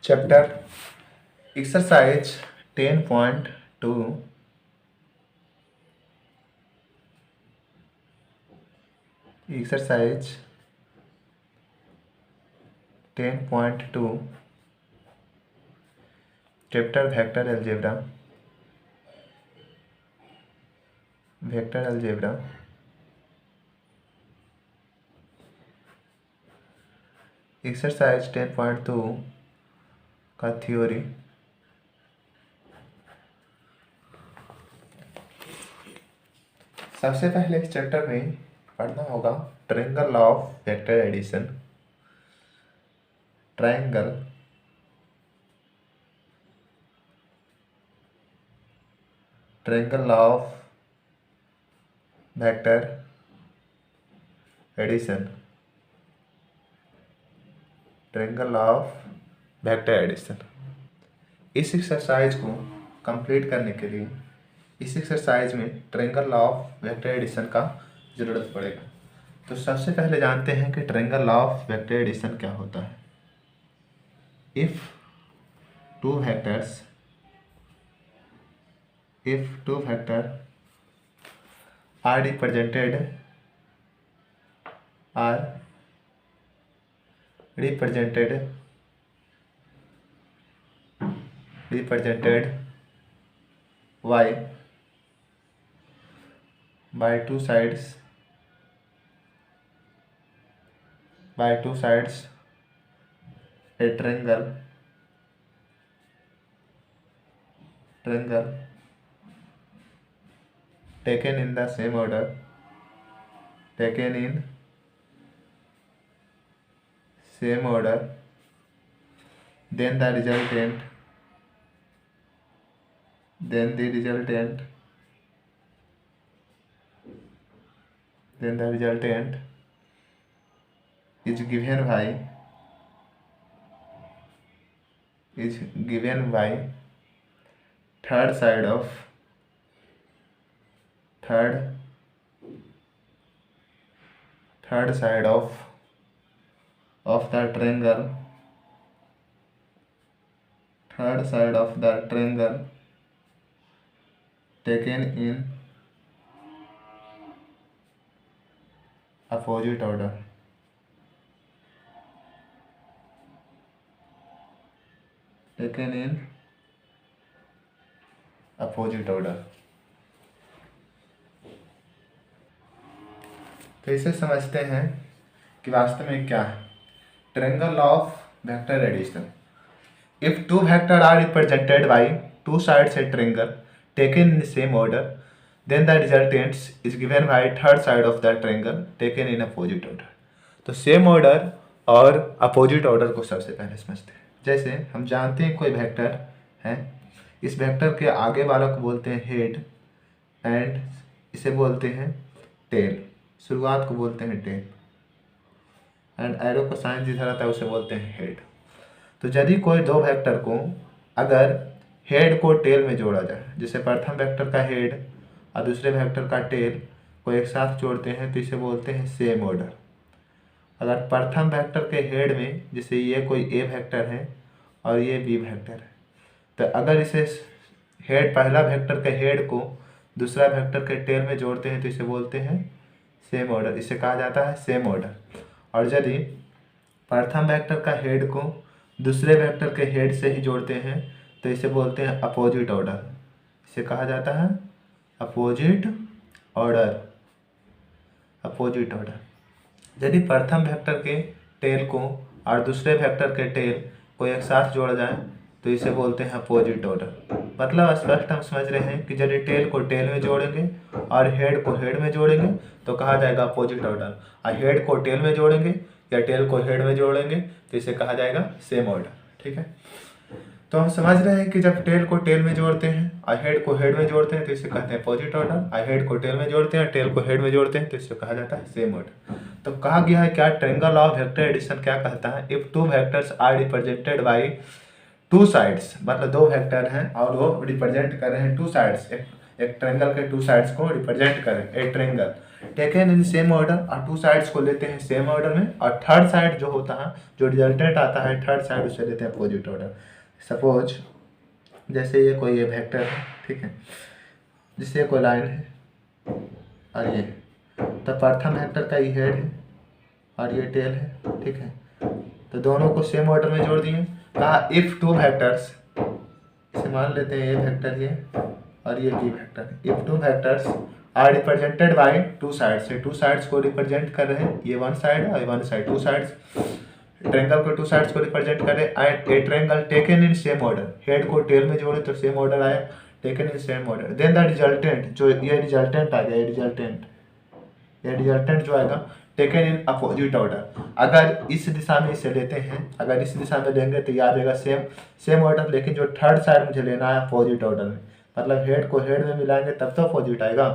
Chapter exercise 10.2 exercise 10.2 chapter vector algebra exercise 10.2 का theory. सबसे पहले इस चैप्टर में पढ़ना होगा triangle of vector addition. Triangle of vector addition. Triangle of vector addition. इस एक्सरसाइज को कंप्लीट करने के लिए इस एक्सरसाइज में ट्रायंगल ऑफ वेक्टर एडिशन का ज़रूरत पड़ेगा। तो सबसे पहले जानते हैं कि ट्रायंगल ऑफ वेक्टर एडिशन क्या होता है। If two vector are represented y by two sides a triangle taken in the same order, then the resultant is given by third side of the triangle, taken in opposite order। तो इसे समझते हैं कि वास्तव में क्या है triangle of vector addition. If two vector are represented by two sides a triangle taken in same order, then the resultant is given by third side of the triangle taken in opposite order. तो same order और opposite order को सबसे पहले समझते हैं। जैसे हम जानते हैं कोई वेक्टर है, इस वेक्टर के आगे वाला को बोलते हैं हेड एंड इसे बोलते हैं टेल। शुरुआत को बोलते हैं टेल एंड एरो का साइन जिधर आता है उसे बोलते हैं हेड। तो यदि कोई दो वेक्टर को अगर हेड को टेल में जोड़ा जाए, जैसे प्रथम वेक्टर का हेड और दूसरे वेक्टर का टेल को एक साथ जोड़ते हैं तो इसे बोलते हैं सेम ऑर्डर। अगर प्रथम वेक्टर के हेड में, जैसे ये कोई ए वेक्टर है और ये बी वेक्टर है, तो अगर इसे पहला वेक्टर के हेड को दूसरा वेक्टर के टेल में जोड़ते हैं तो इसे बोलते हैं सेम ऑर्डर। इसे कहा जाता है सेम ऑर्डर। और यदि प्रथम वेक्टर का हेड को दूसरे वेक्टर के हेड से ही जोड़ते हैं तो इसे बोलते हैं अपोजिट ऑर्डर। इसे कहा जाता है अपोजिट ऑर्डर। यदि प्रथम वेक्टर के टेल को और दूसरे वेक्टर के टेल को एक साथ जोड़ा जाए तो इसे बोलते हैं अपोजिट ऑर्डर। मतलब स्पष्ट हम समझ रहे हैं कि यदि टेल को टेल में जोड़ेंगे और हेड को हेड में जोड़ेंगे तो कहा जाएगा अपोजिट ऑर्डर, और हेड को टेल में जोड़ेंगे या टेल को हेड में जोड़ेंगे तो इसे कहा जाएगा सेम ऑर्डर। ठीक है, तो हम समझ रहे हैं कि जब टेल को टेल में जोड़ते हैं और हेड को हेड में जोड़ते हैं तो इसे कहते हैं अपोजिट ऑर्डर, और हेड को टेल में जोड़ते हैं और टेल को हेड में जोड़ते हैं तो इसे कहा जाता है सेम ऑर्डर। तो कहा गया है क्या ट्रायंगल ऑफ वेक्टर एडिशन क्या कहता है, if two vectors are represented by two sides, मतलब दो वेक्टर हैं और वो रिप्रेजेंट कर रहे हैं टू साइड्स, एक ट्रेंगल के टू साइड्स को रिप्रेजेंट करें, ए triangle taken in same order, और टू साइड्स को लेते हैं सेम ऑर्डर में, और थर्ड साइड जो होता है, जो रिजल्टेंट आता है थर्ड साइड, उसे लेते हैं अपोजिट ऑर्डर। सपोज जैसे ये कोई ये वेक्टर है, ठीक है, जिससे कोई लाइन है और ये, तो प्रथम वेक्टर का ये हेड है और ये टेल है, ठीक है, तो दोनों को सेम ऑर्डर में जोड़ दिए। कहा इफ टू वेक्टर्स, इसे मान लेते हैं ये वेक्टर ये और ये B vector, if two vectors are represented by two sides, से टू साइड्स को रिप्रेजेंट कर रहे हैं, ये वन साइड और one side, two sides triangle को टू साइड्स को रिप्रेजेंट करें, and a triangle taken in same order, head को टेल में जोड़े तो सेम ऑर्डर आया, taken in same order, then the resultant, जो ये रिजल्टेंट आ गया, ये रिजल्टेंट जो आएगा टेकन इन अपोजिट ऑर्डर। अगर इस दिशा में इसे लेते हैं, अगर इस दिशा में लेंगे तो याद आएगा सेम ऑर्डर, लेकिन जो थर्ड साइड मुझे लेना है अपोजिट ऑर्डर में, मतलब हेड को हेड में मिलाएंगे तब तो अपोजिट आएगा,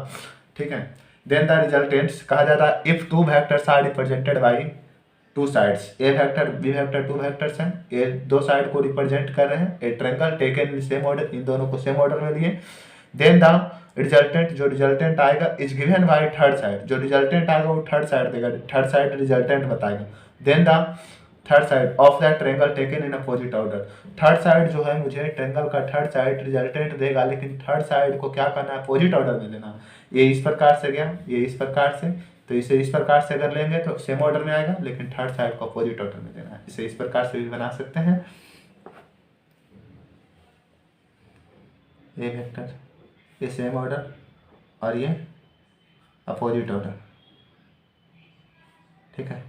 ठीक है। देन द रिजल्टेंट्स कहा जाता है if two vectors are represented by two sides, A vector B vector two vectors हैं, ये दो साइड को रिप्रेजेंट कर रहे हैं, a triangle taken in same order, इन दोनों को सेम ऑर्डर में लिए। देन द रिजल्टेंट, जो रिजल्टेंट आएगा is given by third side, जो रिजल्टेंट आएगा वो थर्ड साइड देगा, थर्ड साइड रिजल्टेंट बताएगा। Then the third side of that triangle taken in opposite order, third side जो है मुझे ट्रायंगल का थर्ड साइड रिजल्टेंट देगा, लेकिन थर्ड साइड को क्या करना है, अपोजिट ऑर्डर में लेना। ये इस प्रकार से गया, ये इस प्रकार से, तो इसे इस प्रकार से अगर लेंगे तो सेम ऑर्डर में आएगा, लेकिन थर्ड साइड को अपोजिट ऑर्डर में देना है। इसे इस प्रकार से भी बना सकते हैं, ये वेक्टर, ये सेम ऑर्डर और ये अपोजिट ऑर्डर, ठीक है,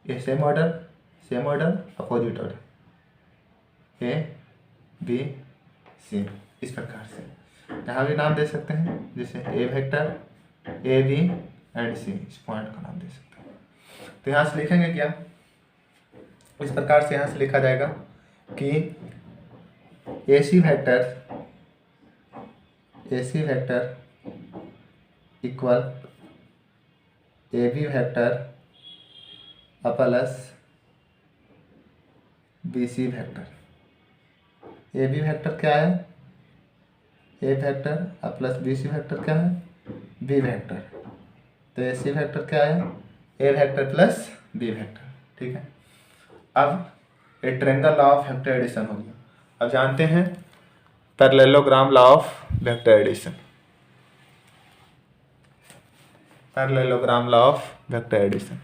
ये same order opposite order, A B C, इस प्रकार से यहाँ भी नाम दे सकते हैं, जैसे ए वेक्टर, ए बी एंड सी, इस पॉइंट का नाम दे सकते हैं। तो यहाँ से लिखेंगे क्या, इस प्रकार से यहाँ से लिखा जाएगा कि A C vector equal A B vector plus B C vector. A B vector क्या है, A vector plus B C vector क्या है, बी वेक्टर, तो ए सी वेक्टर क्या है, A vector plus B vector, ठीक है। अब a triangle law of vector addition हो गया। अब जानते हैं parallelogram law of vector addition, parallelogram law of vector addition.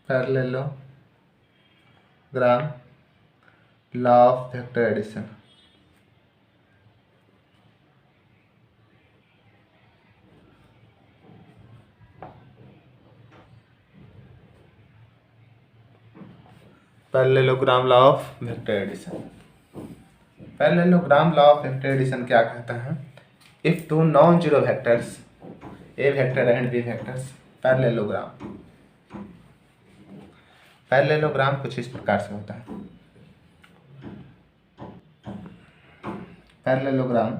Parallelogram law of vector addition, parallelogram law of vector addition. Parallelogram law of vector addition क्या कहता है, if two non zero vectors A vector and B vectors, parallelogram कुछ इस प्रकार से होता है। Parallelogram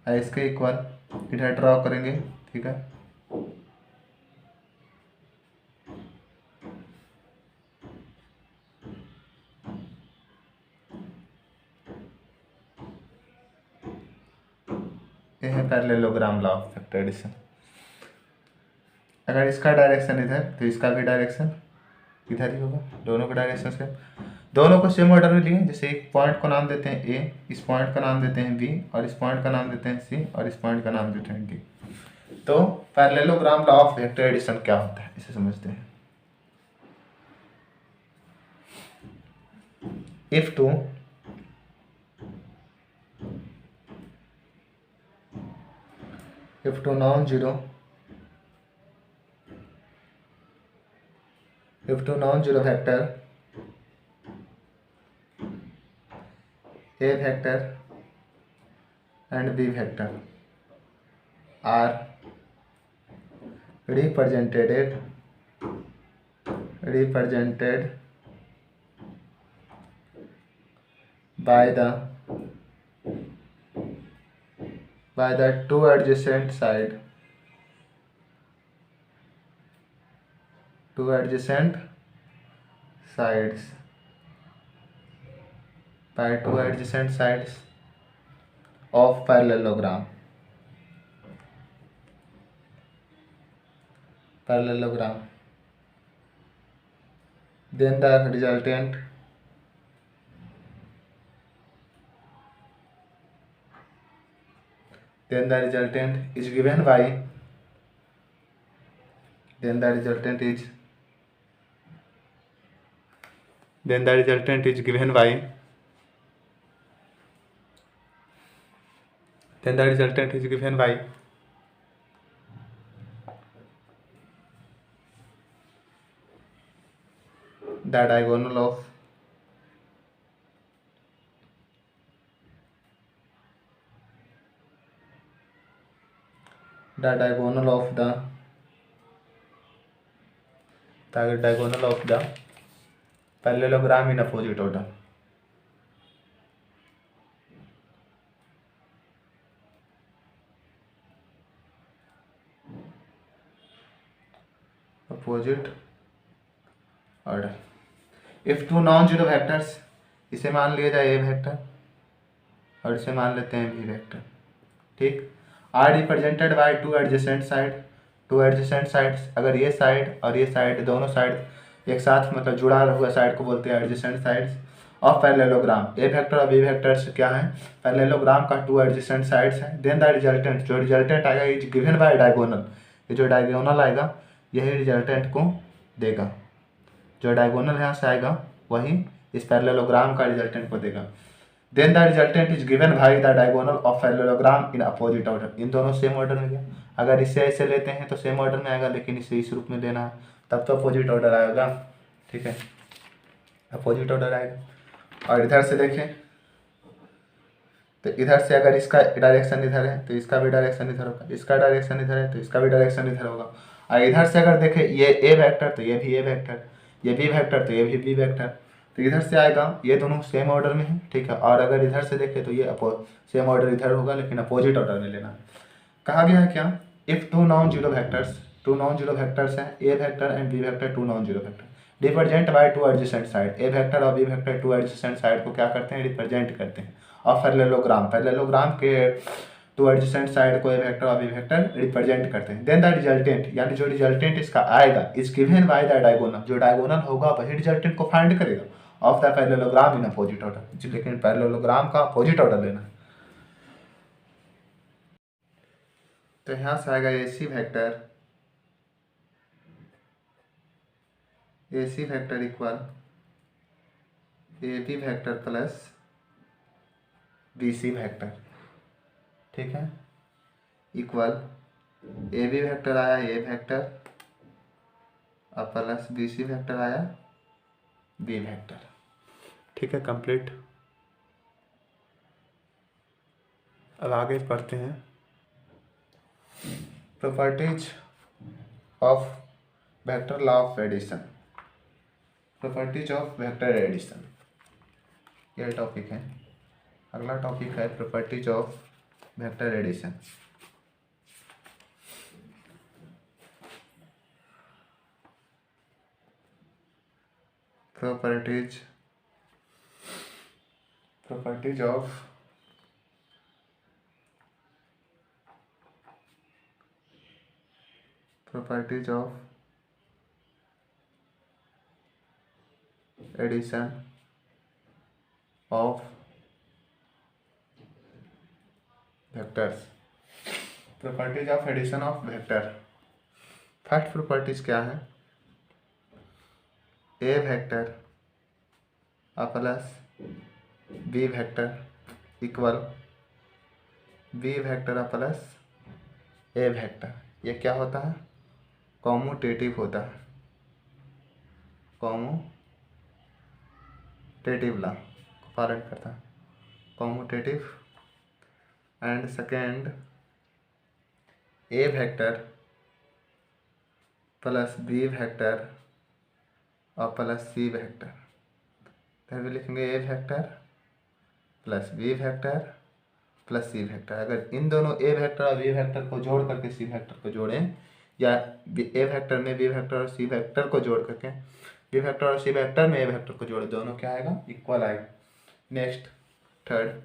इसके इक्वल इधर ड्रॉ करेंगे, ठीक है, ये है parallelogram law of vector addition. अगर इसका डायरेक्शन इधर तो इसका भी डायरेक्शन इधर ही होगा, दोनों का डायरेक्शन से, दोनों को सेम ऑर्डर में लिए, जैसे एक पॉइंट को नाम देते हैं ए, इस पॉइंट का नाम देते हैं बी, और इस पॉइंट का नाम देते हैं सी, और इस पॉइंट का नाम देते हैं डी। तो parallelogram law of vector addition क्या होता है, इसे समझते हैं। If two non zero vector A vector and B vector are represented by the two adjacent sides of parallelogram. Then the resultant is given by the diagonal of the parallelogram in opposite order. If two non zero vectors, इसे मान लिया जाए ए vector और इसे मान लेते हैं B vector, ठीक। Are represented by two adjacent sides, अगर ये साइड और ये साइड दोनों साइड एक साथ मतलब जुड़ा हुआ साइड को बोलते हैं adjacent sides of parallelogram. A vector और बी वेक्टर्स क्या है, पैरेललोग्राम का टू एडजेसेंट साइड्स है। देन द रिजल्टेंट, जो रिजल्टेंट आएगा इज गिवन बाय डायगोनल, ये जो डायगोनल आएगा यही रिजल्टेंट को देगा, जो डायगोनल यहाँ से आएगा वही इस पैरेललोग्राम का रिजल्टेंट को देगा। Then the resultant is given by the diagonal of parallelogram in opposite order. इन दोनों सेम ऑर्डर में गया, अगर इसे ऐसे लेते हैं तो सेम ऑर्डर में आएगा, लेकिन इसे इस रूप में लेना है तब तो अपोजिट ऑर्डर आएगा, ठीक है, अपोजिट ऑर्डर आएगा। और इधर से देखें तो इधर से अगर इसका डायरेक्शन इधर है तो इसका भी डायरेक्शन इधर होगा, इसका डायरेक्शन इधर है तो इसका भी डायरेक्शन इधर होगा। और इधर से अगर देखें ये ए वेक्टर तो ये भी ए वेक्टर, ये बी वेक्टर तो ये भी बी वेक्टर, तो इधर से आएगा ये दोनों सेम ऑर्डर में है, ठीक है। और अगर इधर से देखें तो ये सेम ऑर्डर इधर होगा लेकिन अपोजिट ऑर्डर में लेना। कहा गया है क्या, if two non zero vectors हैं A vector and B vector, two non zero vector represent by two adjacent side, A vector और B vector two adjacent side को क्या करते हैं, रिप्रेजेंट करते हैं। और पैरेललोग्राम के टू एडजेसेंट साइड को ए वेक्टर और बी वेक्टर रिप्रेजेंट करते हैं। देन द रिजल्टेंट, यानी जो रिजल्टेंट इसका आएगा is given by the diagonal, जो डायगोनल होगा वही रिजल्टेंट को फाइंड करेगा of the parallelogram in opposite order, लेकिन पैरेललोग्राम का अपोजिट ऑर्डर लेना है। तो यहाँ से आएगा AC vector equal AB vector plus BC vector, ठीक है, इक्वल AB वेक्टर आया A वेक्टर और प्लस BC वेक्टर आया B वेक्टर, ठीक है, कंप्लीट। अब आगे पढ़ते हैं properties of vector law of addition, properties of vector addition, यह टॉपिक है। अगला टॉपिक है properties of vector addition. Properties of addition of vectors, properties of addition of vector. First properties क्या है, ए वेक्टर और plus B vector equal B vector और plus A vector, ये क्या होता है, कॉम्यूटेटिव होता है, कॉम्यूटेटिव लॉ को पालन करता है, commutative. And second, A vector plus B vector और प्लस सी वेक्टर, फिर भी लिखेंगे A vector plus B vector plus C vector. अगर इन दोनों ए वेक्टर और बी वेक्टर को जोड़ करके सी वेक्टर को जोड़ें, या ए वेक्टर में बी वेक्टर और सी वेक्टर को जोड़ करके बी वेक्टर और सी वेक्टर में ए वेक्टर को जोड़े, दोनों क्या आएगा? इक्वल आएगा। नेक्स्ट थर्ड,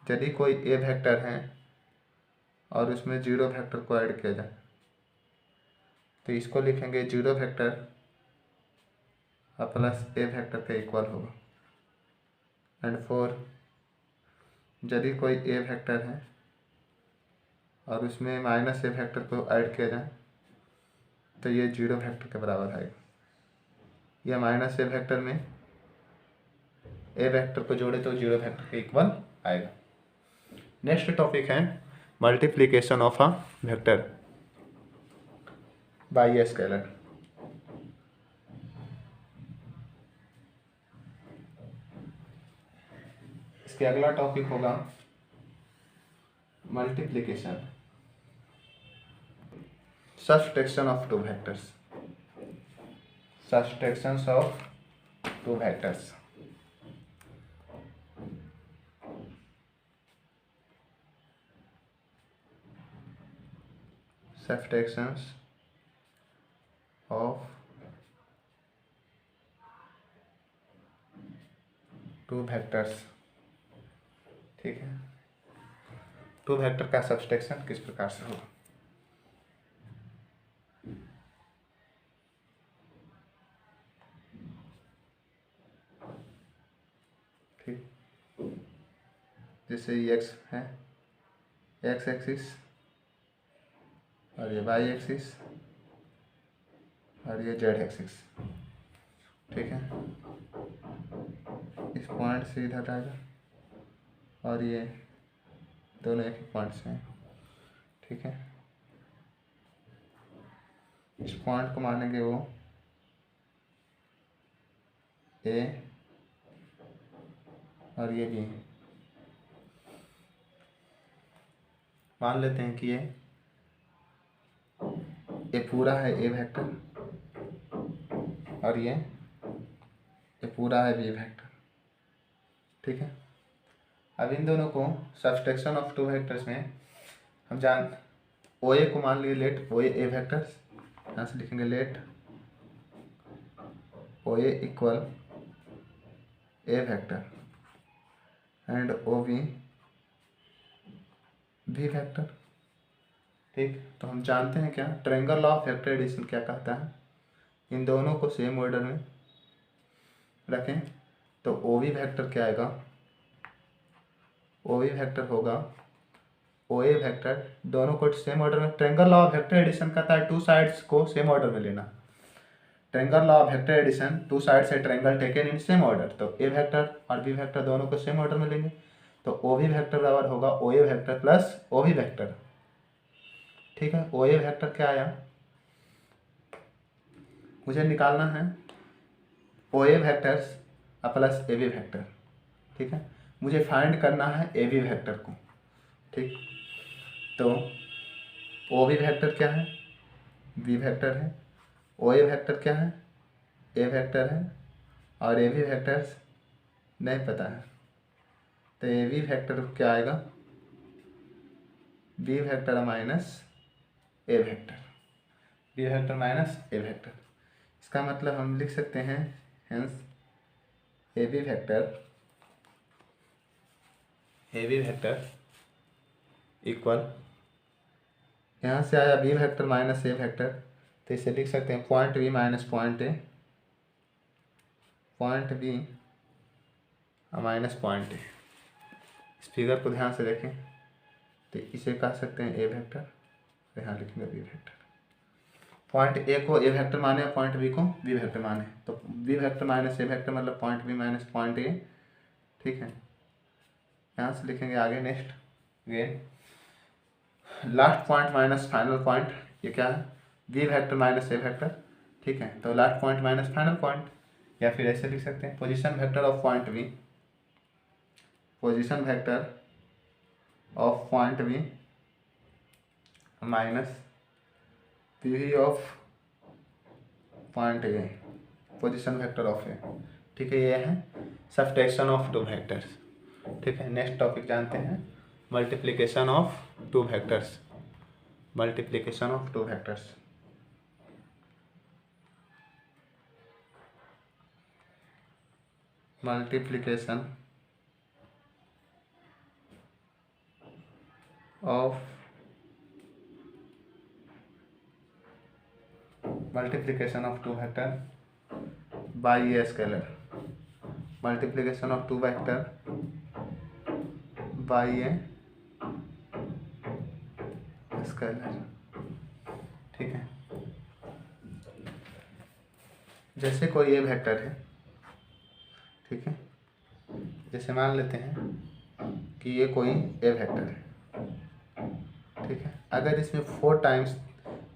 यदि कोई ए वेक्टर है और उसमें जीरो वेक्टर को ऐड किया जाए तो इसको लिखेंगे जीरो वेक्टर और प्लस ए वेक्टर के इक्वल होगा। एंड फोर, यदि कोई ए वेक्टर है और उसमें माइनस ए वेक्टर को ऐड किया जाए तो ये जीरो वेक्टर के बराबर आएगा। या माइनस ए वेक्टर में ए वेक्टर को जोड़े तो जीरो वेक्टर के इक्वल आएगा। नेक्स्ट टॉपिक है multiplication of a vector by a scalar. इसके अगला टॉपिक होगा multiplication, subtraction of two vectors, subtractions of two vectors. Subtractions of two vectors. ठीक है, टू वेक्टर का सब्सट्रैक्शन किस प्रकार से होगा? ठीक, जैसे ये एक्स है, एक्स एक्सिस और ये वाई एक्सिस और ये जेड एक्सिस। ठीक है, इस पॉइंट से इधर आएगा और ये दोनों एक ही पॉइंट से हैं। ठीक है, इस पॉइंट को मानेंगे वो ए और ये बी। मान लेते हैं कि ये पूरा है ए वेक्टर और ये पूरा है बी वेक्टर। ठीक है, अब इन दोनों को सब्सट्रैक्शन ऑफ टू वेक्टर्स में हम ओ ए को मान लिए लेट ओ ए वेक्टर्स, यहाँ से लिखेंगे let O A equal A vector and O B B vector. ठीक, तो हम जानते हैं क्या, triangle law of vector addition क्या कहता है, इन दोनों को सेम ऑर्डर में रखें तो ओ बी वेक्टर क्या आएगा? ओ बी वेक्टर होगा ओ ए वेक्टर, दोनों को सेम ऑर्डर में। Triangle law of vector addition कहता है टू साइड्स को सेम ऑर्डर में लेना। Triangle law of vector addition, two side से triangle taken in same order, तो ए वेक्टर और बी वेक्टर दोनों को सेम ऑर्डर में लेंगे तो ओ बी वेक्टर बराबर होगा O A vector plus O B vector. ठीक है, ओ ए वेक्टर क्या आया, मुझे निकालना है O A vectors plus A B vector. ठीक है, मुझे फाइंड करना है ए बी वेक्टर को। ठीक, तो ओ बी वेक्टर क्या है? बी वेक्टर है। ओ ए वेक्टर क्या है? ए वेक्टर है। और ए बी वेक्टर्स नहीं पता है, तो ए बी वेक्टर क्या आएगा? B vector minus A vector, B vector minus A vector. इसका मतलब हम लिख सकते हैं hence A B vector equal, यहाँ से आया B vector minus A vector, तो इसे लिख सकते हैं point B minus point A, point B minus point A. इस फिगर को ध्यान से देखें तो इसे कह सकते हैं ए वेक्टर, यहाँ लिखेंगे बी वेक्टर। पॉइंट ए को ए वेक्टर माने और पॉइंट बी को बी वेक्टर माने, तो B vector minus A vector मतलब point B minus point A. ठीक है, यहाँ से लिखेंगे आगे next again last point minus final point, ये क्या है? B vector minus A vector. ठीक है, तो last point minus final point, या फिर ऐसे लिख सकते हैं position vector of point B, position vector of point B minus P of point A, position vector of A. ठीक है, ये है सबट्रैक्शन ऑफ टू वेक्टर्स। ठीक है, नेक्स्ट टॉपिक जानते हैं multiplication of two vectors. Multiplication of two vectors. Multiplication of two vector by a scalar. Multiplication of two vector by a scalar. ठीक है, जैसे कोई ए वेक्टर है, ठीक है, जैसे मान लेते हैं कि ये कोई ए वेक्टर है। ठीक है, अगर इसमें 4 टाइम्स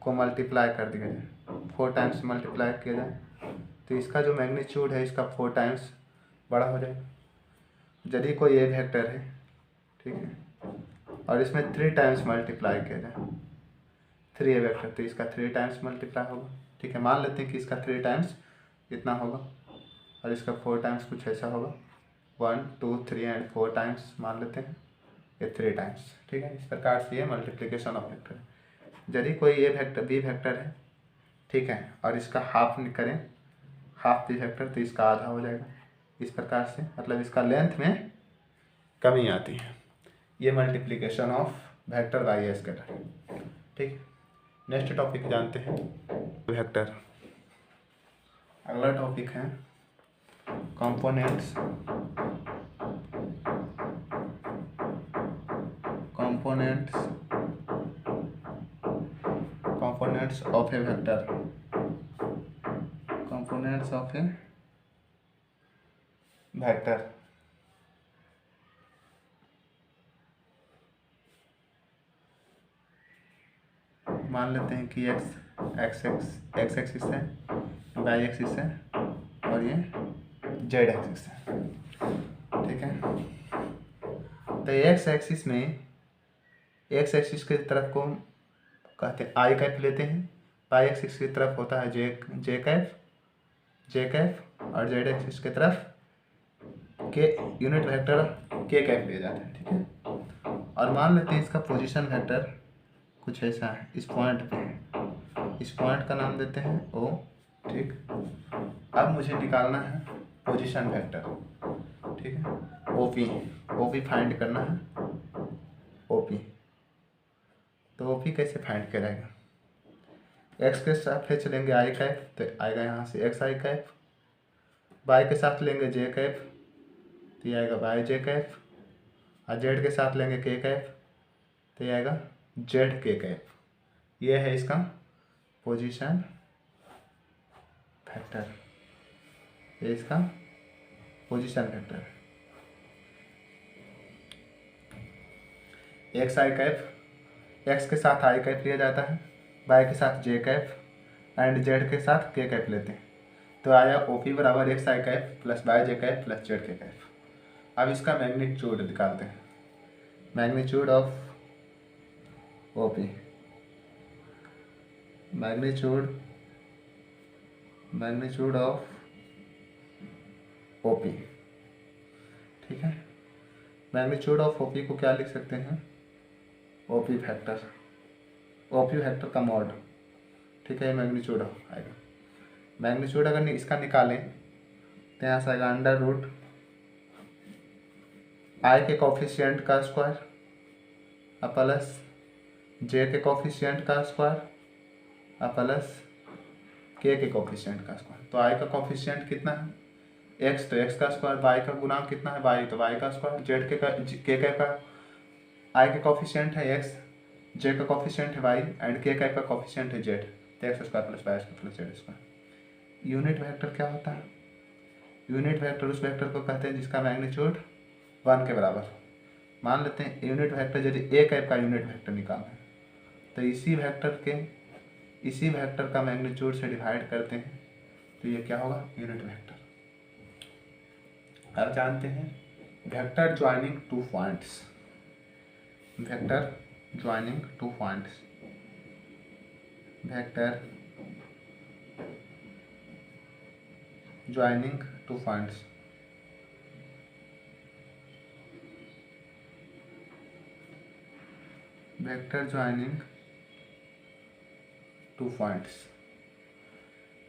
को मल्टीप्लाई कर दिया जाए, 4 टाइम्स मल्टीप्लाई किया जाए, तो इसका जो मैग्नीट्यूड है इसका 4 टाइम्स बड़ा हो जाएगा। यदि कोई ए वेक्टर है, ठीक है, और इसमें 3 टाइम्स मल्टीप्लाई किया जाए, 3 ए वेक्टर, तो इसका 3 टाइम्स मल्टीप्लाई होगा। ठीक है, मान लेते हैं कि इसका 3 टाइम्स इतना होगा और इसका 4 टाइम्स कुछ ऐसा होगा। 1 2 3 एंड 4 टाइम्स मान लेते हैं, ये 3 टाइम्स। ठीक है, इस प्रकार से ये मल्टीप्लिकेशन ऑफ वेक्टर है। यदि कोई ए वेक्टर बी वेक्टर है, ठीक है, और इसका हाफ करें, हाफ बी वेक्टर, तो इसका आधा हो जाएगा। इस प्रकार से मतलब इसका लेंथ में कमी आती है। ये multiplication of vector by a scalar. ठीक, नेक्स्ट टॉपिक जानते हैं वेक्टर। अगला टॉपिक है components of A vector. Components of A vector. मान लेते हैं कि एक्स एक्सिस है, वाई एक्सिस है और ये जेड एक्सिस है। ठीक है, तो एक्स एक्सिस में एक्स एक्सिस की तरफ को कहते हैं आई कैप लेते हैं, वाई एक्सिस की तरफ होता है जे कैप और जेड एक्सिस की तरफ के यूनिट वेक्टर के कैप ले जाते हैं। ठीक है, और मान लेते हैं इसका पोजीशन वेक्टर कुछ ऐसा है, इस पॉइंट पे, इस पॉइंट का नाम देते हैं ओ। ठीक, अब मुझे निकालना है पोजीशन वेक्टर। ठीक है, ओपी फाइंड करना है, ओपी। तो ओपी कैसे फाइंड करेगा, एक्स के साथ फिर चलेंगे आई कैप, तो आएगा यहाँ से एक्स आई कैप, वाई के साथ लेंगे जे कैप, तो ये आएगा वाई जे कैप, और जेड के साथ लेंगे के कैप, तो ये आएगा जेड के कैप। ये है इसका पोजीशन वेक्टर, ये इसका पोजीशन वेक्टर। एक्स आई कैप, एक्स के साथ आई कैप लिया जाता है, वाई के साथ जे कैप एंड जेड के साथ के कैप लेते हैं, तो आया ओपी बराबर एक्स आई कैप प्लस वाई जे कैप प्लस जेड के कैप। अब इसका मैग्नीट्यूड निकालते हैं, magnitude of OP, magnitude of OP. ठीक है, मैग्नीट्यूड ऑफ ओपी को क्या लिख सकते हैं, ओपी वेक्टर का मॉड। ठीक है, मैग्नीट्यूड आएगा, मैग्नीट्यूड अगर इसका निकालें तो यहाँ से आएगा अंडर रूट आई के कॉफिशिएंट का स्क्वायर प्लस जे के कॉफिशिएंट का स्क्वायर प्लस के कॉफिशिएंट का स्क्वायर। तो आई का कॉफिशिएंट कितना है, एक्स, तो एक्स का स्क्वायर, वाई का गुणांक कितना है, वाई, तो वाई का स्क्वायर, जेड के आई के कॉफिशिएंट है एक्स, जे का कॉफिशिएंट है वाई एंड के का कॉफिशिएंट है जेड, तो X square plus Y square plus Z square. Unit vector क्या होता है, यूनिट वेक्टर उस वेक्टर को कहते हैं जिसका मैग्नीट्यूड 1 के बराबर। मान लेते हैं यूनिट वेक्टर यदि ए कैप का यूनिट वेक्टर निकालना है, तो इसी वेक्टर का मैग्नीट्यूड से डिवाइड करते हैं, तो ये क्या होगा, यूनिट वेक्टर। अब जानते हैं vector joining two points. Vector joining two points, vector joining two points. Vector joining two points,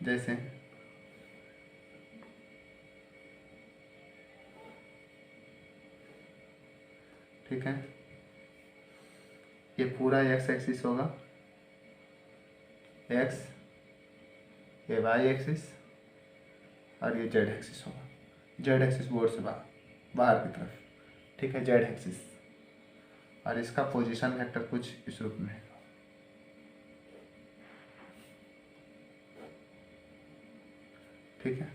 जैसे ठीक है, ये पूरा एक्स एक्सिस होगा, एक्स, ये वाई एक्सिस और ये जेड एक्सिस होगा। जेड एक्सिस बोर्ड से बाहर की तरफ, ठीक है, जेड एक्सिस। और इसका पोजीशन वेक्टर कुछ इस रूप में है। ठीक है,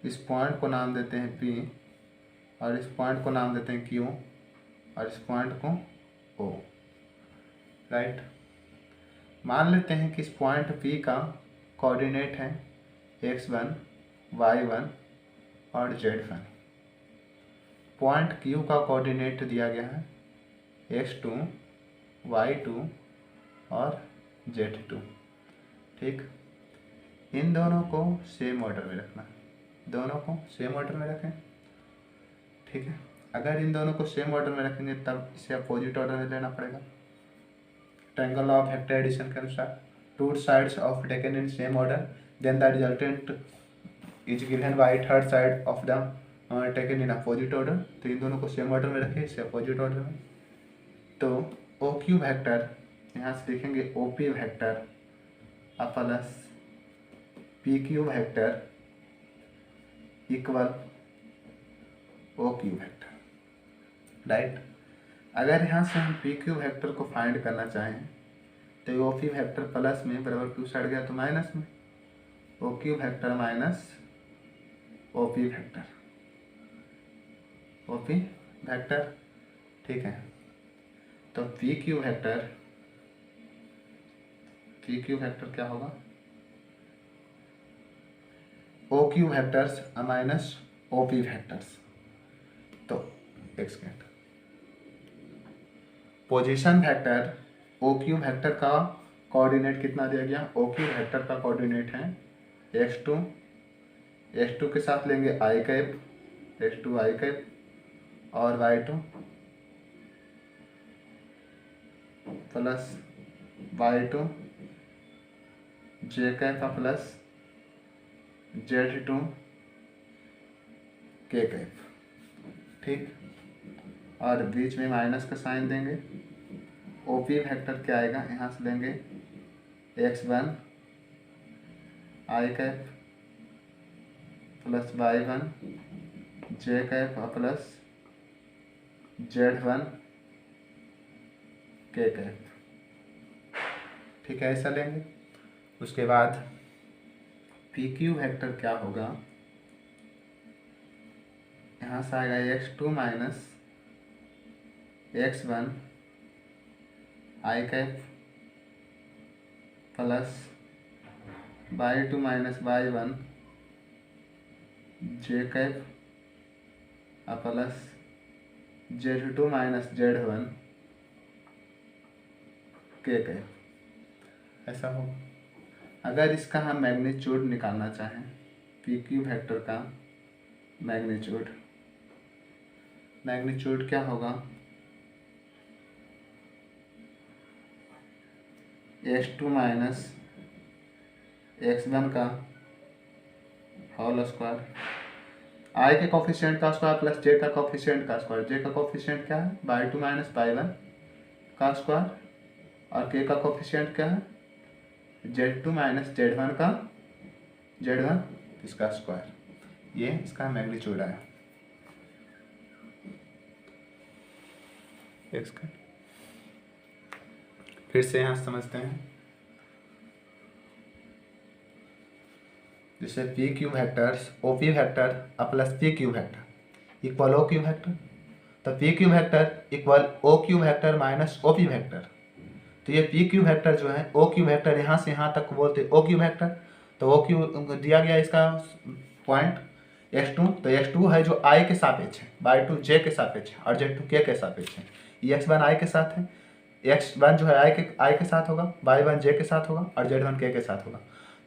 इस पॉइंट को नाम देते हैं P और इस पॉइंट को नाम देते हैं Q और इस पॉइंट को O। राइट, मान लेते हैं कि इस पॉइंट P का कोऑर्डिनेट है x1, y1 और z1। पॉइंट Q का कोऑर्डिनेट दिया गया है x2, y2 और z2। ठीक, इन दोनों को सेम ऑर्डर में रखना, दोनों को सेम ऑर्डर में रखें। ठीक है, अगर इन दोनों को सेम ऑर्डर में रखेंगे तब इसे अपोजिट ऑर्डर में लेना पड़ेगा। Triangle law of vector addition के अनुसार two sides of taken in same order then the resultant is given by third side of the taken in opposite order. तो इन दोनों को सेम ऑर्डर में रखें, इसे अपोजिट ऑर्डर में। तो ओ क्यू वेक्टर यहाँ से लिखेंगे O P vector plus P Q vector equal O Q vector. Right, अगर यहाँ से हम पी क्यू वेक्टर को फाइंड करना चाहें तो ओ पी वेक्टर प्लस में बराबर क्यू साइड गया तो माइनस में, O Q vector minus O P vector, O P vector. ठीक है, तो पी क्यू वेक्टर क्या होगा, O Q vectors minus O P vectors. तो एक second, position vector O Q vector का कोऑर्डिनेट कितना दिया गया, ओ क्यू वेक्टर का कोऑर्डिनेट है x2, x2 के साथ लेंगे आई कैप, x2 आई कैप और y2 प्लस y2 जे कैप प्लस z2 के कैप। ठीक, और बीच में माइनस का साइन देंगे। ओपी वेक्टर क्या आएगा, यहाँ से लेंगे x1 I cap plus y1 J cap plus z1 K cap. ठीक है, ऐसा लेंगे। उसके बाद पी क्यू वेक्टर क्या होगा, यहाँ से आएगा x2 minus x1 I cap plus y2 minus y1 J cap plus z2 minus z1 K cap. ऐसा हो। अगर इसका हम मैग्नीट्यूड निकालना चाहें, पी क्यू वेक्टर का मैग्नीट्यूड क्या होगा, x2 माइनस x1 का होल स्क्वायर, आई के कोफिशिएंट का स्क्वायर प्लस जे का कोफिशिएंट का स्क्वायर। जे का कोफिशिएंट क्या है, y2 माइनस y1 का स्क्वायर, और के का कोफिशिएंट क्या है, z2 माइनस z1 का z1 इसका स्क्वायर। ये इसका मैग्नीट्यूड आया। फिर से यहाँ समझते हैं, जैसे P Q vectors O P vector plus P Q vector equal O Q vector. तो P Q vector equal O Q vector minus O P vector. तो ये पी क्यू वेक्टर जो है ओ क्यू वेक्टर, यहाँ से यहाँ तक बोलते ओ क्यू वेक्टर। तो ओ क्यू दिया गया इसका पॉइंट x2, तो x2 है जो i के सापेक्ष है, y2 j के सापेक्ष है और z2 k के सापेक्ष है। ये x1 i के साथ है, x1 जो है i के साथ होगा, y1 j के साथ होगा और z1 k के साथ होगा।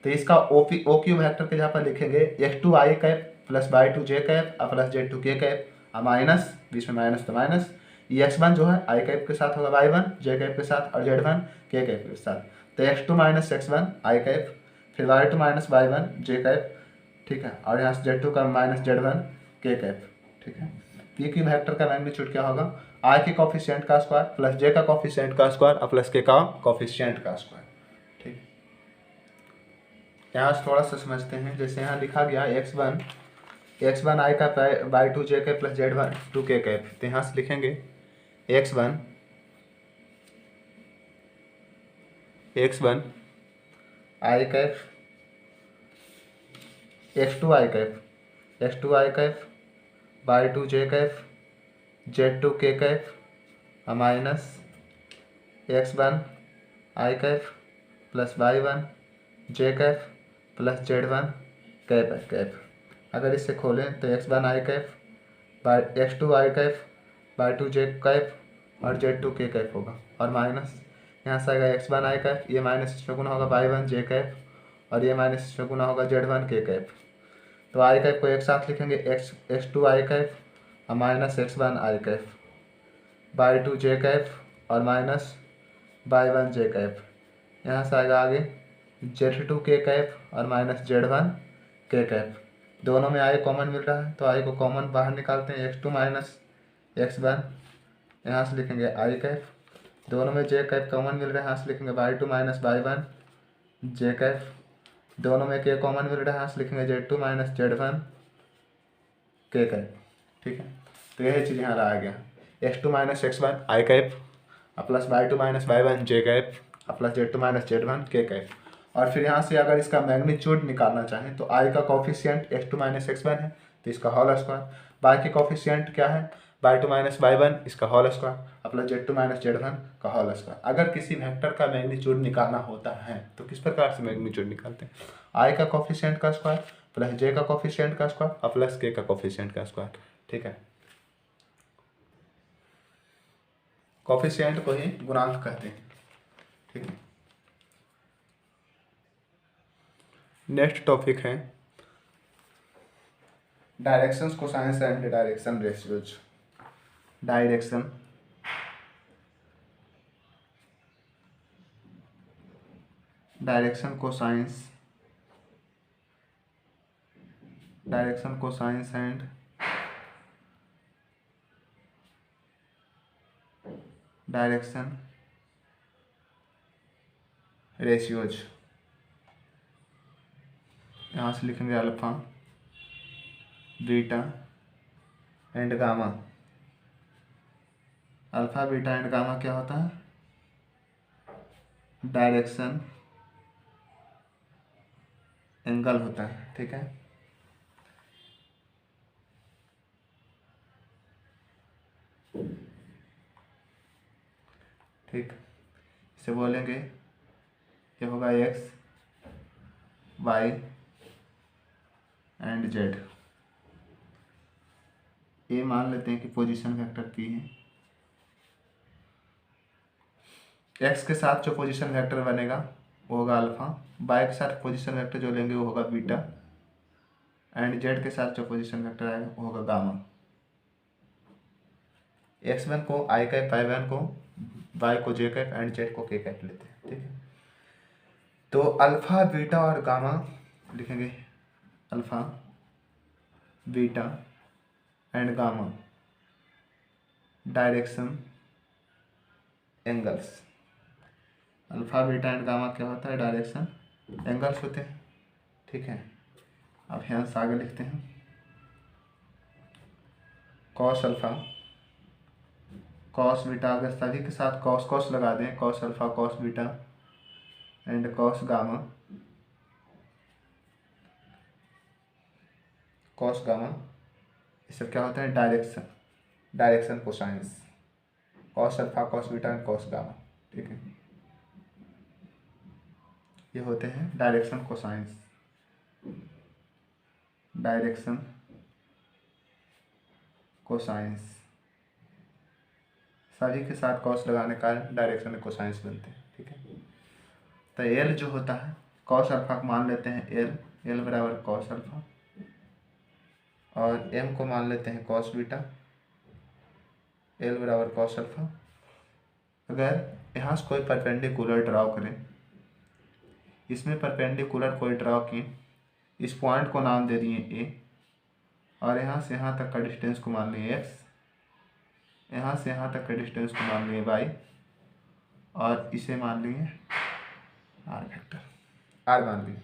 तो इसका ओ क्यू वेक्टर के जहाँ पर लिखेंगे x2 i cap plus y2 j cap और प्लस z2 k कैप और माइनस, बीच में माइनस तो माइनस, ये x1 जो है i कैप के साथ होगा, y1 j कैप के साथ और z1 k कैप के साथ। तो x2 minus x1 i cap, फिर y2 minus y1 j cap, ठीक है, और यहाँ से z2 का माइनस z1 k कैप, ठीक है। पी क्यू वेक्टर का मैग्नीट्यूड क्या होगा, आई के कॉफिशिएंट का स्क्वायर प्लस जे का कॉफिशिएंट का स्क्वायर और प्लस के का कॉफिशिएंट का स्क्वायर, ठीक। यहाँ से थोड़ा सा समझते हैं, जैसे यहाँ लिखा गया x1 आई का बाई टू जे के प्लस z1 टू के कैप, तो यहाँ से लिखेंगे x1 I cap, x2 I cap by two J cap z2 के cap minus x1 I cap plus y1 J cap plus z1 cap. अगर इसे खोलें तो x1 I cap by x2 I cap by two J cap और z2 के cap होगा, और minus यहाँ से आएगा x1 आई कैप, ये माइनस इसमें गुना होगा y1 जे कैप और ये माइनस इसमें गुना होगा z1 के कैप। तो आई कैप को एक साथ लिखेंगे x2 आई कैप और minus x1 I cap by two J cap और माइनस y1 जे कैप। यहाँ से आएगा आगे z2 के कैप और माइनस z1 के कैप। दोनों में आई कॉमन मिल रहा है तो आई को कॉमन बाहर निकालते हैं, x2 माइनस x1, यहाँ से लिखेंगे आई कैप, दोनों में जे कैप कॉमन मिल रहा है, यहाँ से लिखेंगे y2 minus y1 J cap, दोनों में के कॉमन मिल रहा है, यहाँ से लिखेंगे z2 minus z1 K cap, ठीक है। तो यही चीज़ यहाँ लाया गया, x2 minus x1 I cap plus y2 minus y1 J cap plus z2 minus z1 K cap. और फिर यहाँ से अगर इसका मैग्नीट्यूड निकालना चाहें तो i का कॉफिशिएंट x2 माइनस x1 है तो इसका होल स्क्वायर, y के कॉफिशिएंट क्या है y2 माइनस y1 इसका whole square plus z2 minus z1 का होल स्क्वायर। अगर किसी वेक्टर का मैग्नीट्यूड निकालना होता है तो किस प्रकार से मैग्नीट्यूड निकालते हैं, i का कॉफिशिएंट का स्क्वायर प्लस j का कॉफिशिएंट का स्क्वायर और प्लस k का कॉफिशिएंट का स्क्वायर, ठीक है। कॉफिशिएंट को ही गुणांक कहते हैं, ठीक है। नेक्स्ट टॉपिक है directions cosines and direction ratios. Direction cosines and direction ratios. यहाँ से लिखेंगे alpha beta and gamma. Alpha beta and gamma क्या होता है, डायरेक्शन एंगल होता है, ठीक है। ठीक, इसे बोलेंगे ये होगा x y एंड z। ये मान लेते हैं कि पोजीशन वेक्टर p है, x के साथ जो पोजीशन वेक्टर बनेगा वो होगा अल्फा, y के साथ पोजीशन वेक्टर जो लेंगे वो होगा बीटा एंड z के साथ जो पोजीशन वेक्टर आएगा वो होगा गामा। x1 को i कैप, y1 को y को j कैप एंड z को k कैप लेते हैं, ठीक है। तो अल्फा बीटा और गामा लिखेंगे, alpha beta and gamma direction angles. Alpha beta and gamma क्या होता है, डायरेक्शन एंगल्स होते हैं, ठीक है। अब यहाँ से आगे लिखते हैं कॉस अल्फा कॉस बीटा, अगर सभी के साथ कॉस कॉस लगा दें, cos alpha cos beta and cos gamma, cos gamma, ये सब क्या होता है, direction cosines, cos alpha cos beta and cos gamma, ठीक है। ये होते हैं डायरेक्शन कोसाइंस, सभी के साथ कॉस लगाने का डायरेक्शन में कोसाइंस बनते हैं। ठीक है, तो एल जो होता है कॉस अल्फा को मान लेते हैं एल बराबर कॉस अल्फा, और एम को मान लेते हैं कॉस बीटा, एल बराबर कॉस अल्फा। अगर यहाँ से कोई परपेंडिकुलर ड्रॉ करें, इसमें परपेंडिकुलर कोई ड्रॉ किए, इस पॉइंट को नाम दे दिए ए, और यहाँ से यहाँ तक का डिस्टेंस को मान लिए एक्स, यहाँ से यहाँ तक के डिस्टेंस को मान लिए वाई, और इसे मान लिए आर वेक्टर, आर मान लिए,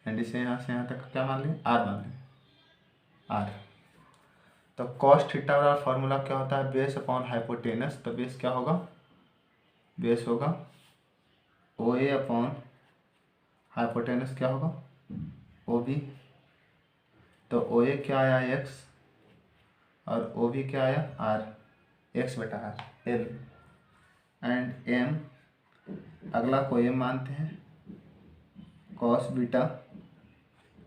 एंड इसे यहाँ से यहाँ तक क्या मान लिए, आर मान लिए, आर। तो कॉस थीटा वाला फॉर्मूला क्या होता है, बेस अपॉन हाइपोटेनस। तो बेस क्या होगा, बेस होगा ओ ए अपॉन हाइपोटेनस क्या होगा, ओ बी। तो ओ ए क्या आया एक्स, और ओ बी क्या आया आर, एक्स बटा आर एल, एंड एम अगला को एम मानते हैं कॉस बीटा।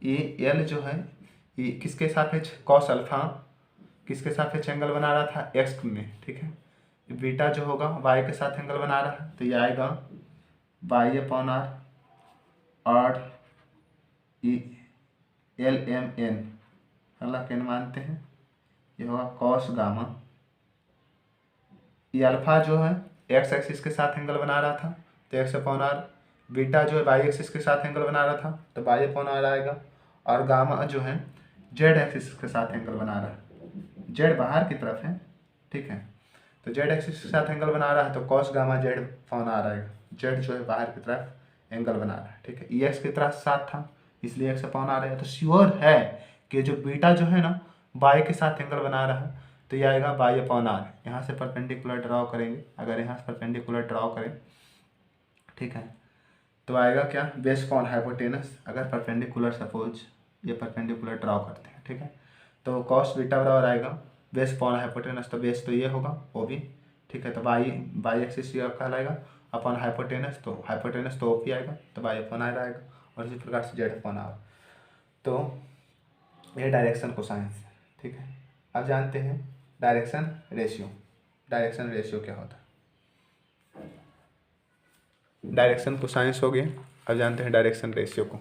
ये एल जो है ये किसके सापेक्ष, कॉस अल्फा किसके सापेक्ष एंगल बना रहा था, एक्स में। ठीक है, बीटा जो होगा वाई के साथ एंगल बना रहा है, तो ये आएगा वाई अपॉन आर, और एल एम एन अगला केन मानते हैं, ये होगा कॉस गामा। ये अल्फा जो है एक्स एक्सिस के साथ एंगल बना रहा था, तो एक्स अपॉन आर। बीटा जो है वाई एक्सिस के साथ एंगल बना रहा था, तो वाई अपॉन आर आएगा। और गामा जो है जेड एक्सिस के साथ एंगल बना रहा है, जेड बाहर की तरफ है। ठीक है, तो जेड एक्सिस के साथ एंगल बना रहा है, तो cos gamma Z upon R आएगा। जेड जो है बाहर की तरफ एंगल बना रहा है। ठीक है, ई एक्स की तरफ साथ था, इसलिए एक्स अपॉन आर है। तो श्योर है कि जो बीटा जो है ना वाई के साथ एंगल बना रहा है, तो ये आएगा वाई अपॉन आर। यहाँ से परपेंडिकुलर ड्रॉ करेंगे, अगर यहाँ से परपेंडिकुलर ड्रॉ करें, ठीक है, तो आएगा क्या, बेस अपॉन हाइपोटेनस। अगर परपेंडिकुलर सपोज ये परपेंडिकुलर ड्रॉ करते हैं, ठीक है, तो कॉस बीटा बराबर आएगा बेस अपॉन हाइपोटेनस। तो बेस तो ये होगा ओ बी। ठीक है, तो वाई एक्सिस ये कहलाएगा अपॉन हाइपोटेनस, तो हाइपोटेनस तो ओ पी आएगा, तो वाई अपॉन आर आएगा, और इसी प्रकार से जेड अपॉन आर। तो ये डायरेक्शन कोसाइंस है। ठीक है, अब जानते हैं डायरेक्शन रेशियो। डायरेक्शन रेशियो क्या होता है, डायरेक्शन कोसाइंस हो गया, अब जानते हैं डायरेक्शन रेशियो को।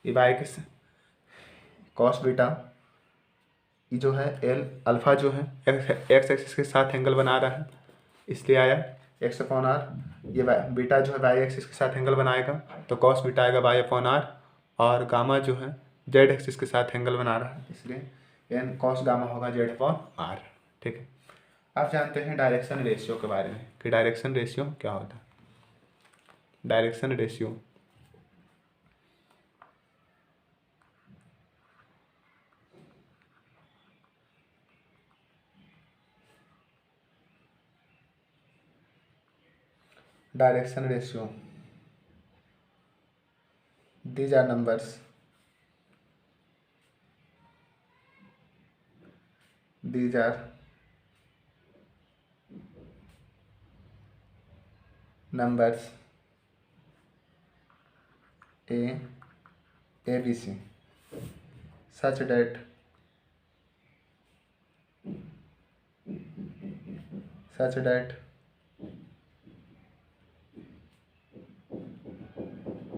ये वाई के कॉस बीटा ये जो है एल अल्फा जो है एक्स एक्सिस के साथ एंगल बना रहा है, इसलिए आया एक्स अपॉन आर। ये बीटा जो है वाई एक्सिस के साथ एंगल बनाएगा, तो कॉस बीटा आएगा वाई अपॉन आर। और गामा जो है जेड एक्सिस के साथ एंगल बना रहा है, इसलिए एन कॉस गामा होगा जेड अपॉन आर। ठीक है, आप जानते हैं डायरेक्शन रेशियो के बारे में कि डायरेक्शन रेशियो क्या होता है। Direction ratio direction ratio these are numbers, these are numbers a b c such that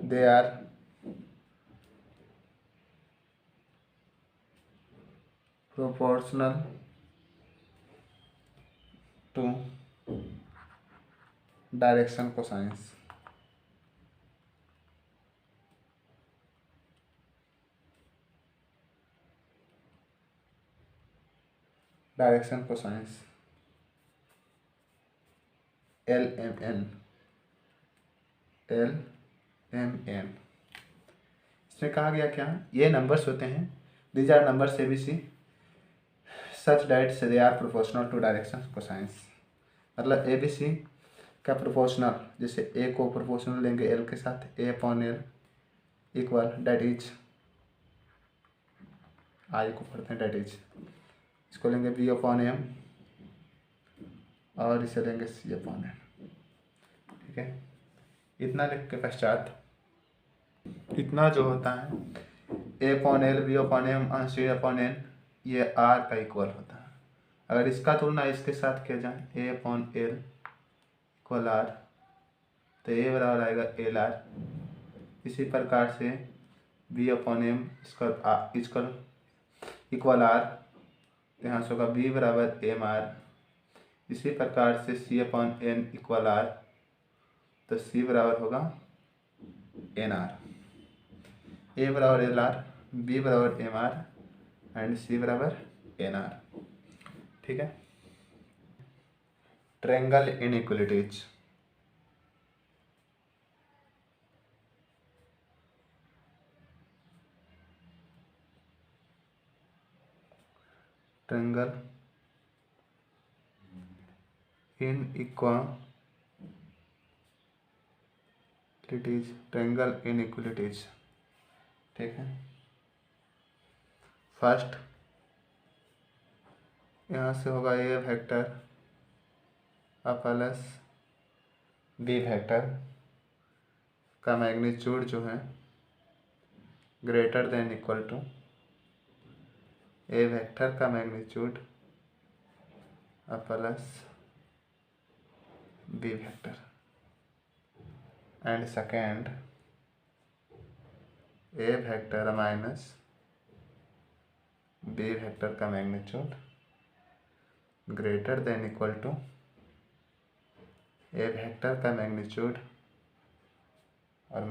they are proportional to direction cosines. Direction cosines L M N. इसमें कहा गया क्या, ये नंबर्स होते हैं, these are numbers A B C such that they are proportional to direction cosines. मतलब A B सी का proportional, जैसे ए को प्रोपोर्शनल लेंगे एल के साथ, A upon L equal that is I को पढ़ते हैं, डैट इज इसको लेंगे बी अपॉन एम, और इसे लेंगे सी अपॉन एम। ठीक है, इतना लिख के पश्चात इतना जो होता है A upon L B upon M C upon N, ये आर का इक्वल होता है। अगर इसका तुलना इसके साथ किया जाए A upon L equal R, तो ए बराबर आएगा एल आर। इसी प्रकार से बी अपॉन एम इसका इक्वल आर, तो यहाँ से होगा बी बराबर एम आर। इसी प्रकार से C upon N equal R, तो सी बराबर होगा एन आर। ए बराबर एल आर, बी बराबर एम आर एंड सी बराबर एन आर। ठीक है। Triangle inequalities. Triangle inequalities, triangle inequalities. ठीक है। फर्स्ट यहाँ से होगा A vector plus B vector का मैग्नीट्यूड जो है greater than equal to A vector का magnitude plus B vector, and second A vector minus B vector का magnitude greater than equal to A vector का magnitude और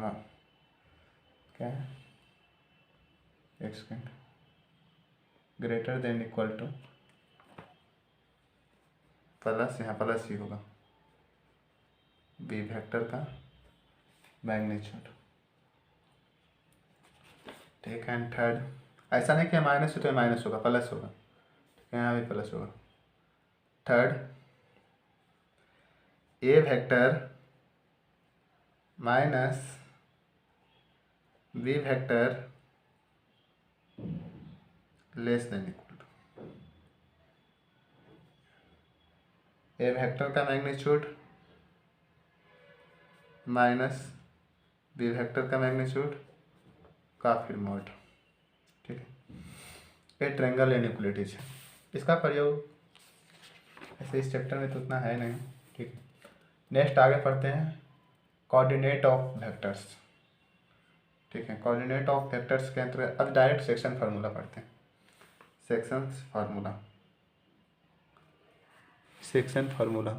क्या है, एक सेकेंड, greater than equal to plus, यहाँ प्लस ही होगा, बी वेक्टर का मैग्नीट्यूड। ठीक है। एंड थर्ड, ऐसा नहीं कि माइनस है तो माइनस होगा, प्लस होगा, ठीक है, यहाँ भी प्लस होगा। Third, A vector minus B vector less than equal to A vector का मैग्नीट्यूड माइनस बी वेक्टर का मैग्नीट्यूड का फिर मॉड। ठीक है। ये ट्रायंगल इनइक्वालिटीज है। इसका प्रयोग ऐसे इस चैप्टर में तो उतना है नहीं। ठीक है। नेक्स्ट आगे पढ़ते हैं कोऑर्डिनेट ऑफ वेक्टर्स। ठीक है। कोऑर्डिनेट ऑफ वेक्टर्स के अंतर्गत अब डायरेक्ट सेक्शन फार्मूला पढ़ते हैं। Section formula, section formula.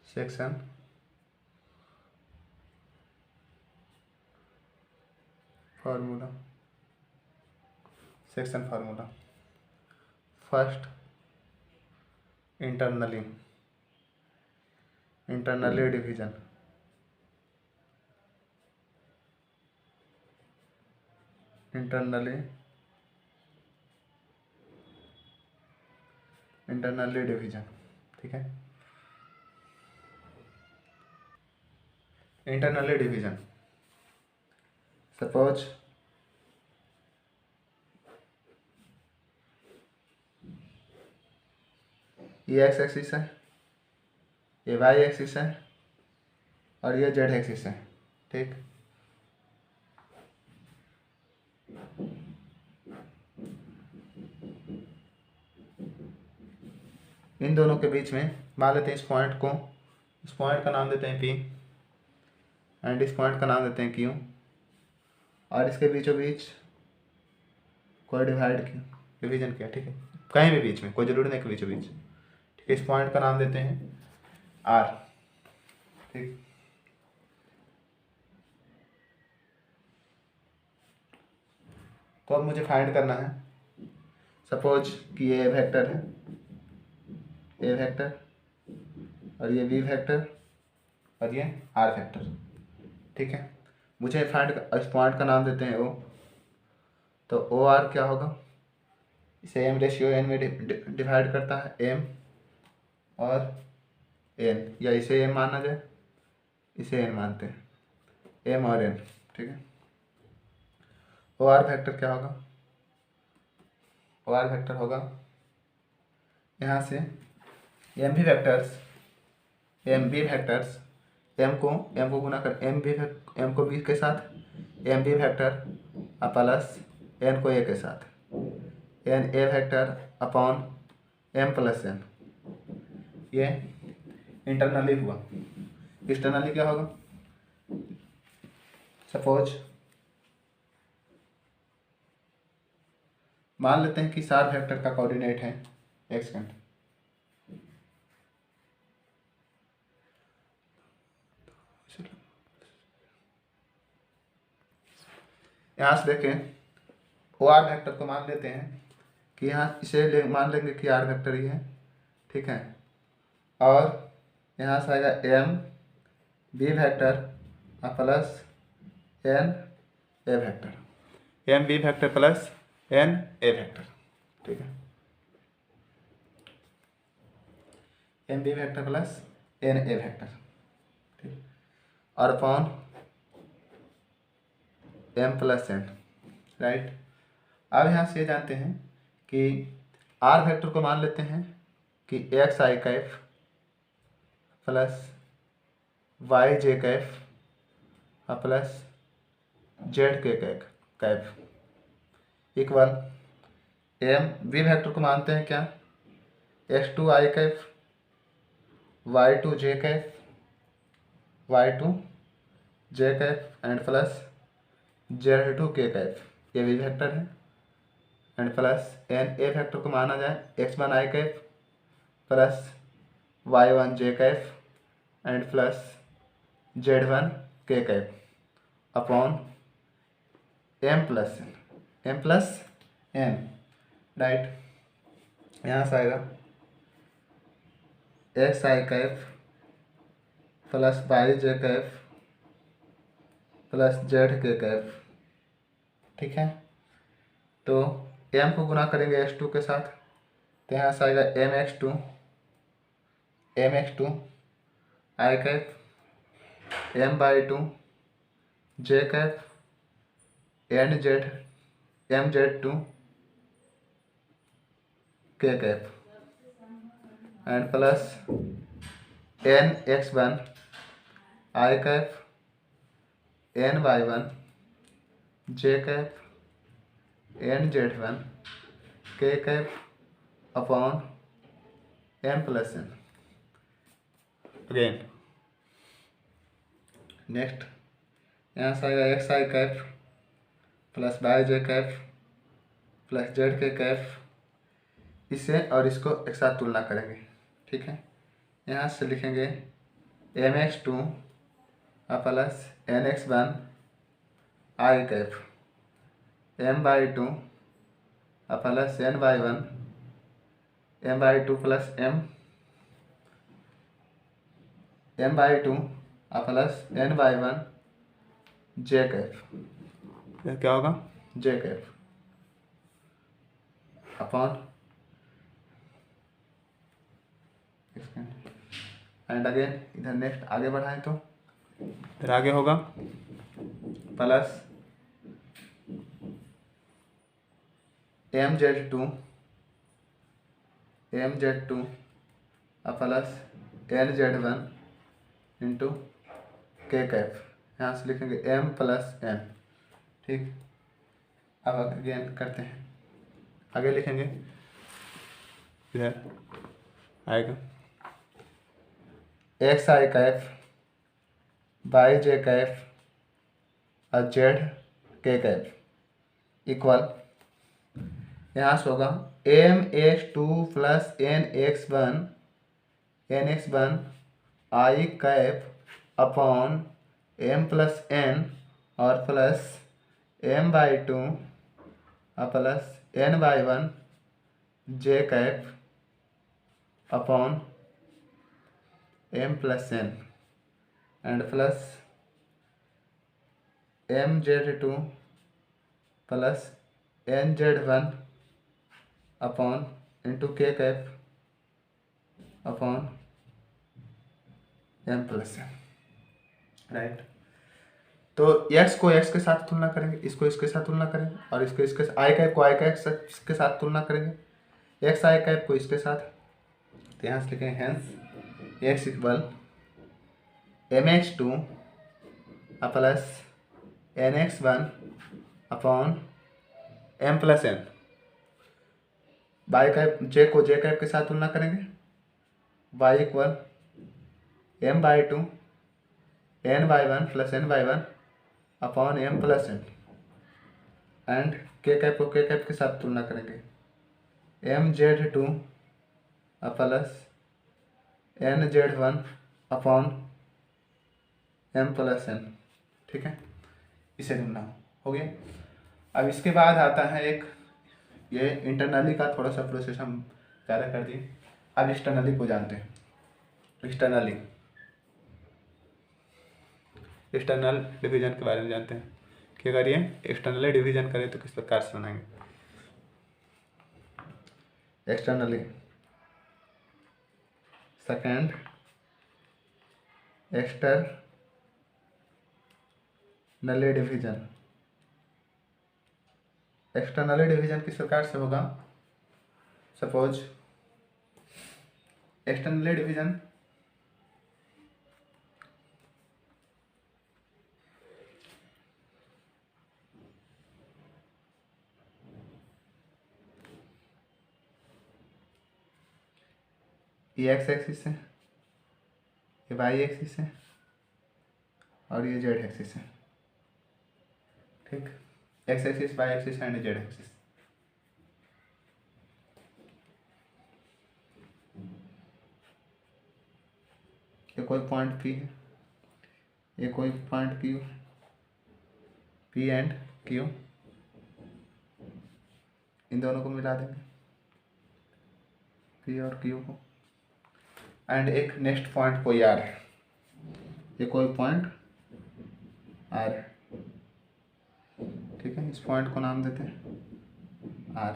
Section formula, section formula. First, internally division, internally division. ठीक है। इंटरनली डिवीजन, सपोज ये एक्स एक्सिस है, ये वाई एक्सिस है और ये जेड एक्सिस है। ठीक। इन दोनों के बीच में मान लेते हैं इस पॉइंट का नाम देते हैं पी एंड इस पॉइंट का नाम देते हैं क्यू, और इसके बीचों बीच कोई डिवीजन किया। ठीक है। कहीं भी बीच में, कोई जरूरी नहीं कि बीचों बीच। ठीक है। इस पॉइंट का नाम देते हैं आर। ठीक। तो अब मुझे फाइंड करना है, सपोज कि ये वेक्टर है, ए वेक्टर और ये बी वेक्टर और ये आर वेक्टर। ठीक है। मुझे फाइंड, इस पॉइंट का नाम देते हैं ओ, तो ओ आर क्या होगा, इसे एम रेशियो एन में डिवाइड करता है, एम और एन, या इसे एम माना जाए, इसे एन मानते हैं, एम और एन। ठीक है। ओ आर वेक्टर क्या होगा, ओ आर वेक्टर होगा यहाँ से एम बी वेक्टर्स एम को गुना कर एम को बी के साथ M B factor plus N को ए के साथ N A factor upon M plus N. ये इंटरनली हुआ। एक्सटर्नली क्या होगा? सपोज मान लेते हैं कि सार वेक्टर का कोऑर्डिनेट है एक्स घंटा, यहाँ से देखें ओ आर वेक्टर को मान लेते हैं कि यहाँ इसे मान लेंगे कि आर वेक्टर ही है, ठीक है। और यहाँ से आएगा M B vector plus N ए vector, M B vector plus N ए वेक्टर, ठीक है। M B vector plus N ए वेक्टर, ठीक। और upon M plus N, right. अब यहाँ से ये जानते हैं कि आर वेक्टर को मान लेते हैं कि एक्स आई कैफ प्लस वाई जे कैफ प्लस जेड के cap equal M B vector को मानते हैं क्या? X two I cap Y two J cap Y two J cap and plus Z two K cap, ये भी वेक्टर है। And plus N A vector को माना जाए X one I cap plus Y one J cap and plus Z one K cap upon M plus N, right. यहाँ से आएगा x आई cap plus Y जे cap plus Z के cap, ठीक है। तो एम को गुना करेंगे एक्स टू के साथ, तो यहाँ से आएगा M X two I cap M Y two J cap N Z M Z two K cap and plus N X one I cap N Y one J cap N Z one K cap upon M plus N. Again next यहाँ से आएगा x आई cap plus Y जे cap plus Z के cap, इसे और इसको एक साथ तुलना करेंगे, ठीक है। यहाँ से लिखेंगे M X two plus N X one I cap M Y two plus N Y one M Y two plus M Y two plus N Y one J cap, क्या होगा? J cap upon and again इधर next आगे बढ़ाएं तो फिर आगे होगा plus M Z two plus N Z one into K cap, यहाँ से लिखेंगे एम प्लस एन, ठीक। अब अगेन करते हैं, आगे लिखेंगे इधर आएगा एक्स आई कैफ वाई जे कैफ और जेड के कैफ इक्वल यहाँ से होगा M X two plus N X one I cap upon M plus N और plus M Y two plus N Y one J cap upon M plus N and plus M Z two plus N Z one upon into K cap upon M plus N, right. तो x को x के साथ तुलना करेंगे, इसको इसके साथ तुलना करेंगे और इसको इसके आई कैप को आई कैप के साथ तुलना करेंगे, एक्स आई कैप को इसके साथ। तो यहाँ से लिखेंगे hence x equal mx2 plus nx1 upon m plus n। Y cap J को जे कैप के साथ तुलना करेंगे, y equal m/2 n/1 plus n/1 upon m plus n, and K cap को के कैप के साथ तुलना करेंगे, mz2 plus nz1 upon m plus n। ठीक है, इसे ढूंढना हो गया। अब इसके बाद आता है एक, ये इंटरनली का थोड़ा सा प्रोसेस हम ज़्यादा कर दिए। अब एक्सटर्नली को जानते हैं। एक्सटर्नल डिवीजन के बारे में जानते हैं कि अगर ये एक्सटर्नली डिवीजन करें तो किस प्रकार से बनाएंगे। Externally second externally division. Externally division किस प्रकार से होगा, सपोज एक्सटर्नली डिवीजन ये एक्स एक्सिस है, ये वाई एक्सिस है और ये जेड एक्सिस है। ठीक, X axis, Y axis and Z axis. ये कोई पॉइंट पी है, ये कोई point Q, P and Q, इन दोनों को मिला देंगे, पी और क्यू को, एंड एक नेक्स्ट पॉइंट कोई आर है, ये कोई पॉइंट आर है। ठीक है, इस पॉइंट को नाम देते हैं आर।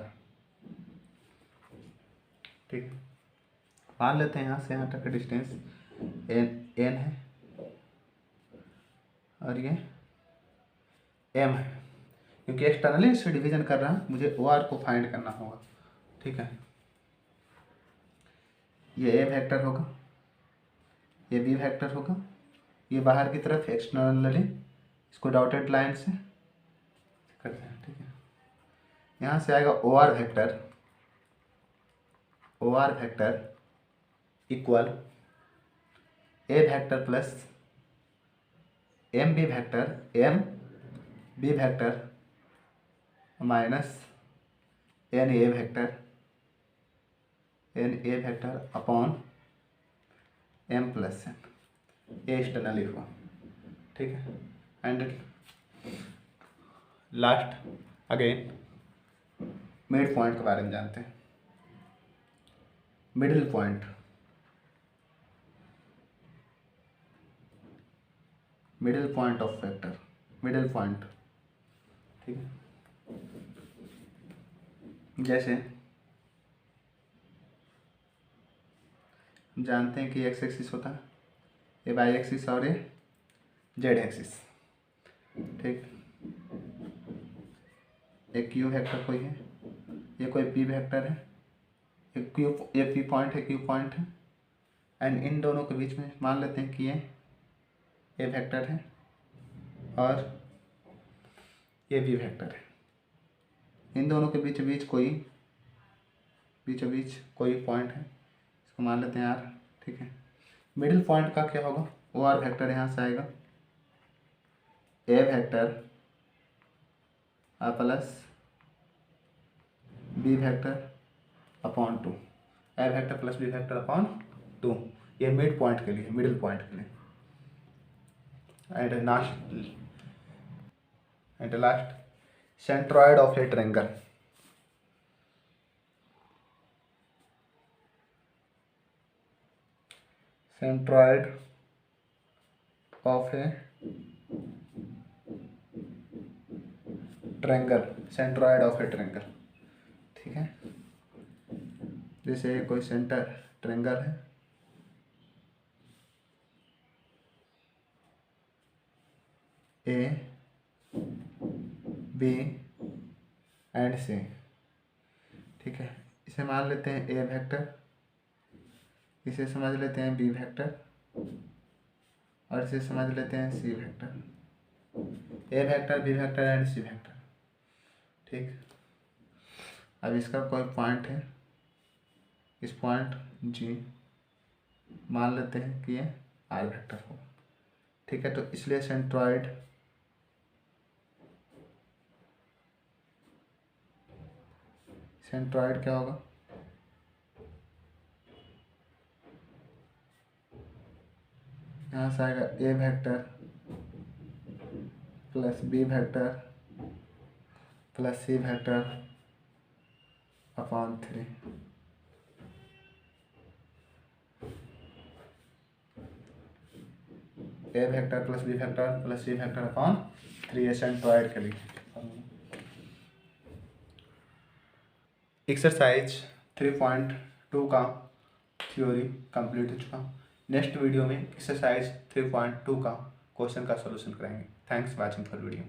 ठीक है, मान लेते हैं यहाँ से यहाँ तक का डिस्टेंस एन है और ये एम है। क्योंकि एक्सटर्नली इससे डिवीजन कर रहा है, मुझे ओ आर को फाइंड करना होगा। ठीक है, ये ए वेक्टर होगा, ये बी वेक्टर होगा, ये बाहर की तरफ एक्सटर्नली, इसको डॉटेड लाइन से करते हैं। ठीक है, यहाँ से आएगा ओ आर वेक्टर इक्वल ए vector plus m B vector minus n ए vector upon M plus N, ये एक्सटर्नली हुआ। ठीक है, and last again mid point के बारे में जानते हैं। Middle point of vector, middle point. ठीक है, जैसे हम जानते हैं कि एक्स एक्सिस होता है, ये वाई एक्सिस और ये जेड एक्सिस। ठीक, एक क्यू वेक्टर कोई है, ये कोई पी वेक्टर है, ये पी पॉइंट है, क्यू पॉइंट है, एंड इन दोनों के बीच में मान लेते हैं कि ये ए वेक्टर है और ये बी वेक्टर है। इन दोनों के बीचों बीच कोई पॉइंट है, इसको मान लेते हैं आर। ठीक है, मिडिल पॉइंट का क्या होगा, ओ आर वेक्टर यहाँ से आएगा A vector plus B vector upon 2, A vector plus B vector upon 2, ये मिड पॉइंट के लिए, मिडिल पॉइंट के लिए। And last centroid of A triangle. Centroid of A triangle, centroid of A triangle. ठीक है, जैसे कोई सेंटर ट्रायंगल है, ए बी एंड सी। ठीक है, इसे मान लेते हैं ए वेक्टर, इसे समझ लेते हैं बी वेक्टर और इसे समझ लेते हैं C vector, A vector, B vector and C vector. ठीक, अब इसका कोई पॉइंट है, इस पॉइंट जी मान लेते हैं कि ये आर वेक्टर होगा। ठीक है, तो इसलिए सेंट्रॉइड क्या होगा, यहाँ से आएगा A vector plus B vector plus C vector upon 3। A vector plus B vector plus C vector upon 3 centroid के लिए। एक्सरसाइज 3.2 का थ्योरी कंप्लीट हो चुका। नेक्स्ट वीडियो में एक्सरसाइज 3.2 का क्वेश्चन का सॉल्यूशन करेंगे। Thanks watching for video.